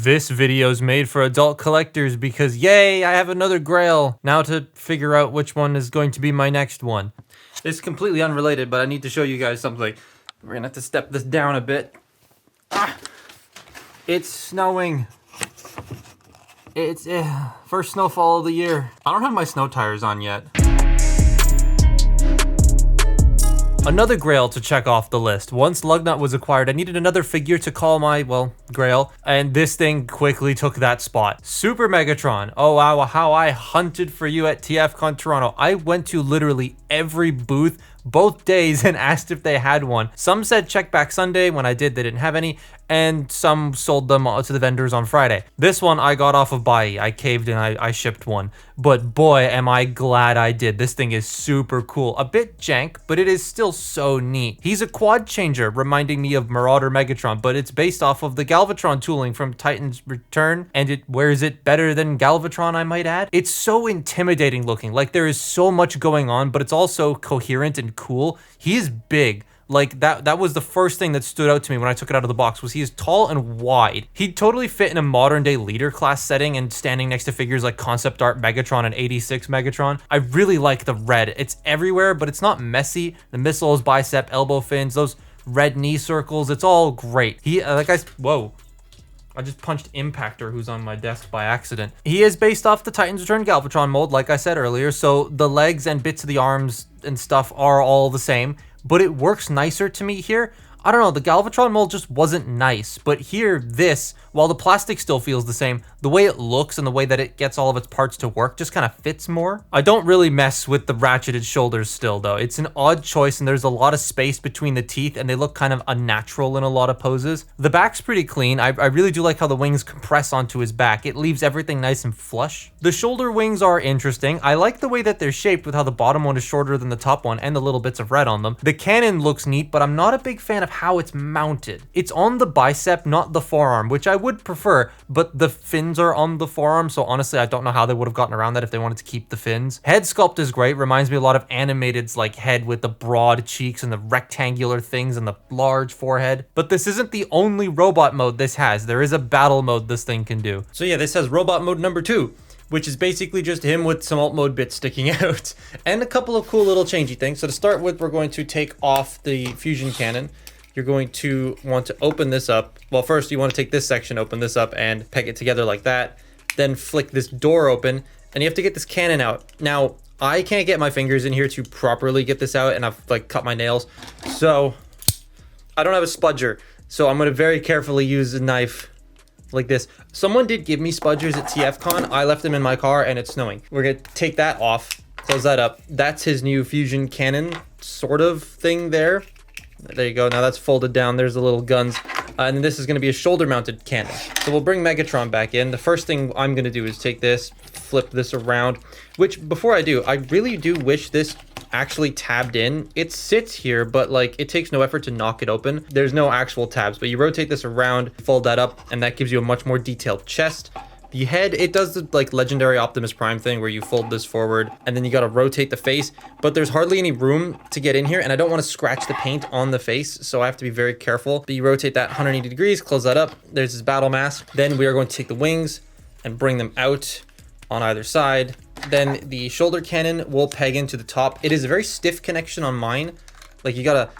This video's made for adult collectors because yay, I have another grail. Now to figure out which one is going to be my next one. It's completely unrelated, but I need to show you guys something. We're gonna have to step this down a bit. It's snowing. It's first snowfall of the year. I don't have my snow tires on yet. Another grail to check off the list. Once Lugnut was acquired, I needed another figure to call my, well, grail, and this thing quickly took that spot. Super Megatron. Oh wow, how I hunted for you at TFCon Toronto. I went to literally every booth both days and asked if they had one. Some said check back Sunday. When I did, they didn't have any, and some sold them to the vendors on Friday. This one I got off of Bai. I caved and I shipped one. But boy, am I glad I did. This thing is super cool. A bit jank, but it is still so neat. He's a quad changer, reminding me of Marauder Megatron, but it's based off of the Galvatron tooling from Titan's Return, and it wears it better than Galvatron, I might add. It's so intimidating looking. Like, there is so much going on, but it's also coherent and cool. He is big. Like, that was the first thing that stood out to me when I took it out of the box, was he is tall and wide. He'd totally fit in a modern day leader class setting and standing next to figures like concept art Megatron and 86 Megatron. I really like the red. It's everywhere, but it's not messy. The missiles, bicep, elbow fins, those red knee circles, it's all great. Whoa. I just punched Impactor, who's on my desk by accident. He is based off the Titan's Return Galvatron mold, like I said earlier, so the legs and bits of the arms and stuff are all the same, but it works nicer to me here. I don't know, the Galvatron mold just wasn't nice, but here, this, while the plastic still feels the same, the way it looks and the way that it gets all of its parts to work just kind of fits more. I don't really mess with the ratcheted shoulders still, though. It's an odd choice, and there's a lot of space between the teeth, and they look kind of unnatural in a lot of poses. The back's pretty clean. I really do like how the wings compress onto his back. It leaves everything nice and flush. The shoulder wings are interesting. I like the way that they're shaped with how the bottom one is shorter than the top one and the little bits of red on them. The cannon looks neat, but I'm not a big fan of how it's mounted. It's on the bicep, not the forearm, which I would prefer, but the fins are on the forearm, so honestly I don't know how they would have gotten around that if they wanted to keep the fins. Head sculpt is great, reminds me a lot of Animated's like head with the broad cheeks and the rectangular things and the large forehead. But this isn't the only robot mode this has. There is a battle mode this thing can do. So yeah, this has robot mode number 2, which is basically just him with some alt mode bits sticking out and a couple of cool little changey things. So to start with, we're going to take off the fusion cannon. You're going to want to open this up. Well, first you want to take this section, open this up and peg it together like that. Then flick this door open and you have to get this cannon out. Now, I can't get my fingers in here to properly get this out and I've like cut my nails. So I don't have a spudger. So I'm going to very carefully use a knife like this. Someone did give me spudgers at TFCon. I left them in my car and it's snowing. We're going to take that off, close that up. That's his new fusion cannon sort of thing there. There you go. Now that's folded down. There's the little guns. And then this is going to be a shoulder-mounted cannon. So we'll bring Megatron back in. The first thing I'm going to do is take this, flip this around, which before I do, I really do wish this actually tabbed in. It sits here, but like it takes no effort to knock it open. There's no actual tabs, but you rotate this around, fold that up, and that gives you a much more detailed chest. The head, it does the like legendary Optimus Prime thing where you fold this forward and then you got to rotate the face, but there's hardly any room to get in here and I don't want to scratch the paint on the face, so I have to be very careful. But you rotate that 180 degrees, close that up. There's his battle mask. Then we are going to take the wings and bring them out on either side. Then the shoulder cannon will peg into the top. It is a very stiff connection on mine. Like you gotta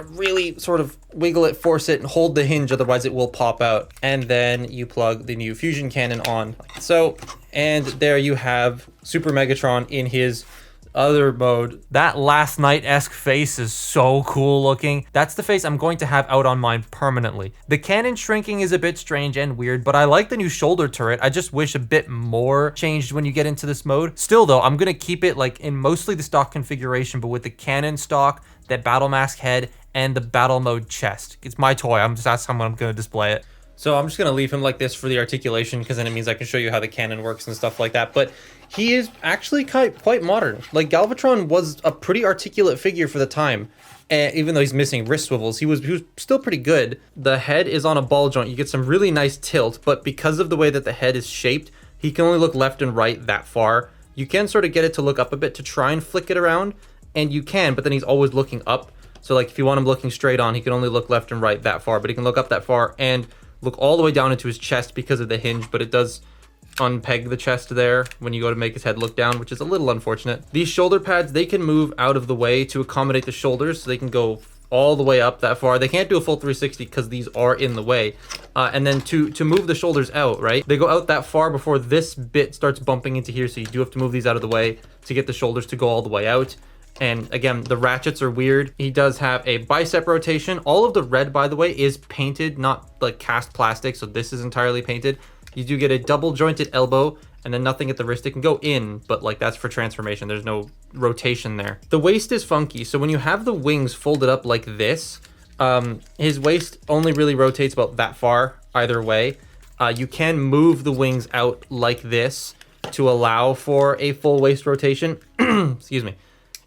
really sort of wiggle it, force it, and hold the hinge, otherwise it will pop out. And then you plug the new fusion cannon on. So, and there you have Super Megatron in his other mode. That Last Night-esque face is so cool looking. That's the face I'm going to have out on mine permanently. The cannon shrinking is a bit strange and weird, but I like the new shoulder turret. I just wish a bit more changed when you get into this mode. Still though, I'm gonna keep it like in mostly the stock configuration, but with the cannon stock, that battle mask head, and the battle mode chest. It's my toy. That's how I'm gonna display it. So I'm just gonna leave him like this for the articulation, because then it means I can show you how the cannon works and stuff like that. But he is actually quite modern. Like Galvatron was a pretty articulate figure for the time. Even though he's missing wrist swivels, he was still pretty good. The head is on a ball joint. You get some really nice tilt, but because of the way that the head is shaped, he can only look left and right that far. You can sort of get it to look up a bit to try and flick it around, and you can, but then he's always looking up. So like if you want him looking straight on, he can only look left and right that far, but he can look up that far. And look all the way down into his chest because of the hinge, but it does unpeg the chest there when you go to make his head look down, which is a little unfortunate. These shoulder pads, they can move out of the way to accommodate the shoulders, so they can go all the way up that far. They can't do a full 360 because these are in the way. And then to move the shoulders out, right, they go out that far before this bit starts bumping into here, so you do have to move these out of the way to get the shoulders to go all the way out. And again, the ratchets are weird. He does have a bicep rotation. All of the red, by the way, is painted, not like cast plastic, so this is entirely painted. You do get a double jointed elbow and then nothing at the wrist. It can go in, but like that's for transformation. There's no rotation there. The waist is funky. So when you have the wings folded up like this, his waist only really rotates about that far either way. You can move the wings out like this to allow for a full waist rotation. Excuse me.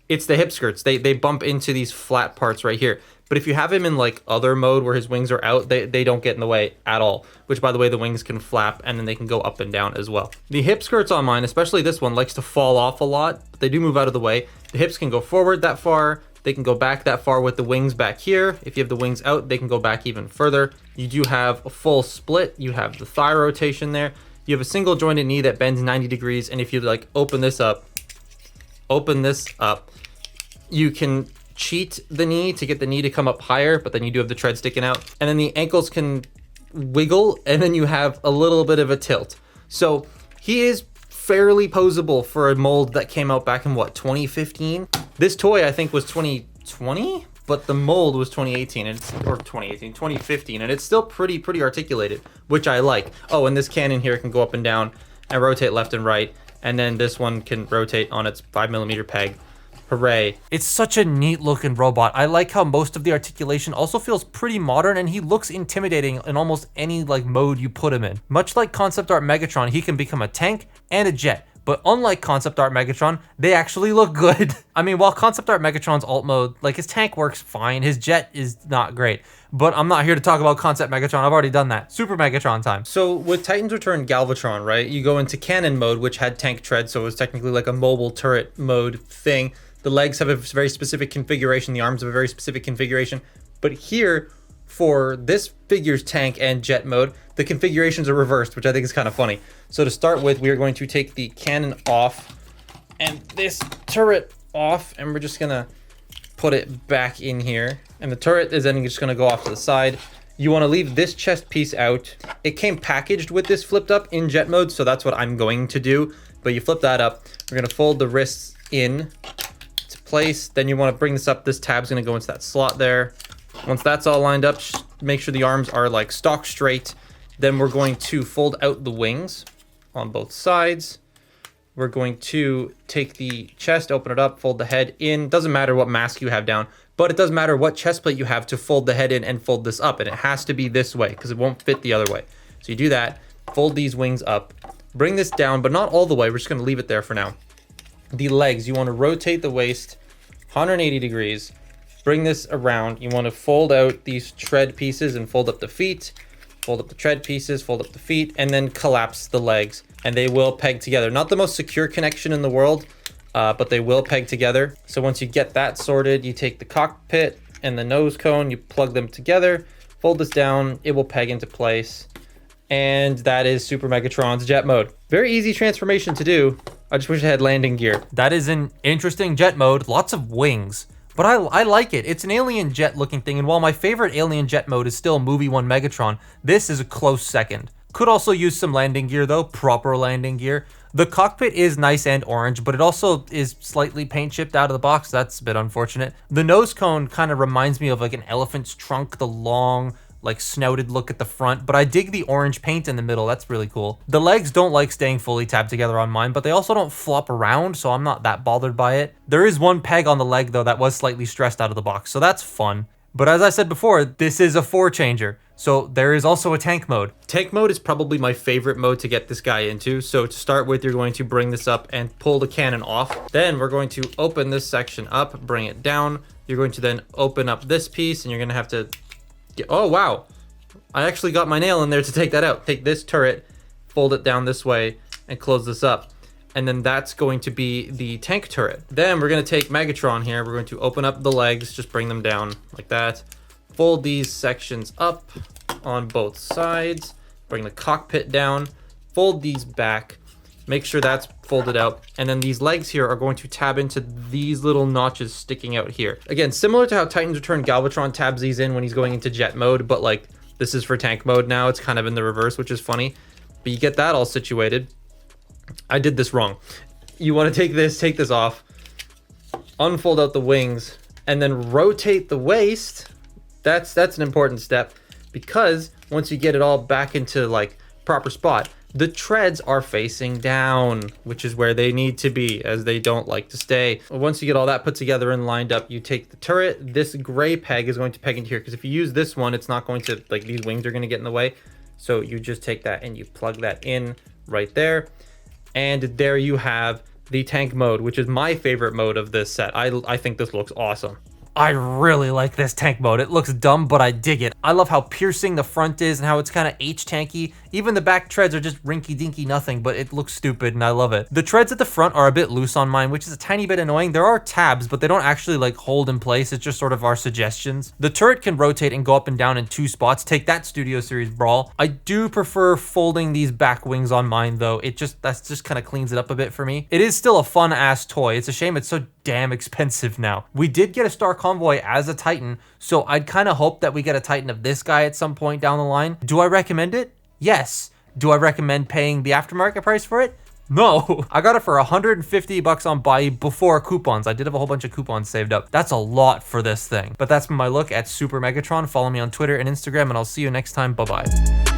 It's the hip skirts. They bump into these flat parts right here. But if you have him in like other mode where his wings are out, they don't get in the way at all. Which, by the way, the wings can flap and then they can go up and down as well. The hip skirts on mine, especially this one, likes to fall off a lot. But they do move out of the way. The hips can go forward that far. They can go back that far with the wings back here. If you have the wings out, they can go back even further. You do have a full split. You have the thigh rotation there. You have a single jointed knee that bends 90 degrees. And if you like open this up, you can cheat the knee to get the knee to come up higher, but then you do have the tread sticking out. And then the ankles can wiggle, and then you have a little bit of a tilt. So he is fairly posable for a mold that came out back in what, 2015? This toy I think was 2020, but the mold was 2018, and it's, or 2015, and it's still pretty articulated, which I like. Oh, and this cannon here can go up and down and rotate left and right, and then this one can rotate on its 5mm peg. Hooray. It's such a neat looking robot. I like how most of the articulation also feels pretty modern, and he looks intimidating in almost any like mode you put him in. Much like concept art Megatron, he can become a tank and a jet. But unlike concept art Megatron, they actually look good. I mean, while concept art Megatron's alt mode, like his tank works fine, his jet is not great. But I'm not here to talk about concept Megatron. I've already done that. Super Megatron time. So with Titan's Return Galvatron, right, you go into cannon mode, which had tank tread, so it was technically like a mobile turret mode thing. The legs have a very specific configuration. The arms have a very specific configuration. But here, for this figure's tank and jet mode, the configurations are reversed, which I think is kind of funny. So to start with, we are going to take the cannon off and this turret off, and we're just gonna put it back in here. And the turret is then just gonna go off to the side. You wanna leave this chest piece out. It came packaged with this flipped up in jet mode, so that's what I'm going to do. But you flip that up. We're gonna fold the wrists in place. Then you want to bring this up. This tab's going to go into that slot there. Once that's all lined up, make sure the arms are like stock straight. Then we're going to fold out the wings on both sides. We're going to take the chest, open it up, fold the head in. Doesn't matter what mask you have down, but it does matter what chest plate you have to fold the head in and fold this up. And it has to be this way because it won't fit the other way. So you do that, fold these wings up, bring this down, but not all the way. We're just going to leave it there for now. The legs, you want to rotate the waist 180 degrees, bring this around. You want to fold out these tread pieces and fold up the feet, fold up the tread pieces, fold up the feet, and then collapse the legs, and they will peg together. Not the most secure connection in the world, but they will peg together. So once you get that sorted, you take the cockpit and the nose cone, you plug them together, fold this down, it will peg into place. And that is Super Megatron's jet mode. Very easy transformation to do. I just wish I had landing gear. That is an interesting jet mode. Lots of wings. But I like it. It's an alien jet looking thing. And while my favorite alien jet mode is still Movie 1 Megatron, this is a close second. Could also use some landing gear though. Proper landing gear. The cockpit is nice and orange, but it also is slightly paint chipped out of the box. That's a bit unfortunate. The nose cone kind of reminds me of like an elephant's trunk. The long, like snouted look at the front, but I dig the orange paint in the middle. That's really cool. The legs don't like staying fully tabbed together on mine, but they also don't flop around, so I'm not that bothered by it. There is one peg on the leg though that was slightly stressed out of the box, so that's fun. But as I said before, this is a 4-changer, so there is also a tank mode. Tank mode is probably my favorite mode to get this guy into. So to start with, you're going to bring this up and pull the cannon off. Then we're going to open this section up, bring it down. You're going to then open up this piece, and you're going to have to oh wow, I actually got my nail in there to take that out. Take this turret, fold it down this way, and close this up. And then that's going to be the tank turret. Then we're going to take Megatron here. We're going to open up the legs, just bring them down like that. Fold these sections up, on both sides. Bring the cockpit down, fold these back, make sure that's folded out, and then these legs here are going to tab into these little notches sticking out here. Again, similar to how Titan's Return Galvatron tabs these in when he's going into jet mode, but like this is for tank mode now. It's kind of in the reverse, which is funny. But you get that all situated. I did this wrong. You want to take this off, unfold out the wings, and then rotate the waist. That's an important step, because once you get it all back into like proper spot, the treads are facing down, which is where they need to be, as they don't like to stay. Once you get all that put together and lined up, you take the turret. This gray peg is going to peg into here, because if you use this one, it's not going to, like, these wings are going to get in the way. So you just take that and you plug that in right there. And there you have the tank mode, which is my favorite mode of this set. I think this looks awesome. I really like this tank mode. It looks dumb, but I dig it. I love how piercing the front is and how it's kind of H-tanky. Even the back treads are just rinky-dinky nothing, but it looks stupid and I love it. The treads at the front are a bit loose on mine, which is a tiny bit annoying. There are tabs, but they don't actually like hold in place. It's just sort of our suggestions. The turret can rotate and go up and down in 2 spots. Take that, Studio Series Brawl. I do prefer folding these back wings on mine though. That's just kind of cleans it up a bit for me. It is still a fun ass toy. It's a shame it's so damn expensive now. We did get a Star Convoy as a Titan, so I'd kind of hope that we get a Titan of this guy at some point down the line. Do I recommend it? Yes. Do I recommend paying the aftermarket price for it? No. I got it for 150 bucks on buy before coupons. I did have a whole bunch of coupons saved up. That's a lot for this thing. But that's been my look at Super Megatron. Follow me on Twitter and Instagram, and I'll see you next time. Bye-bye.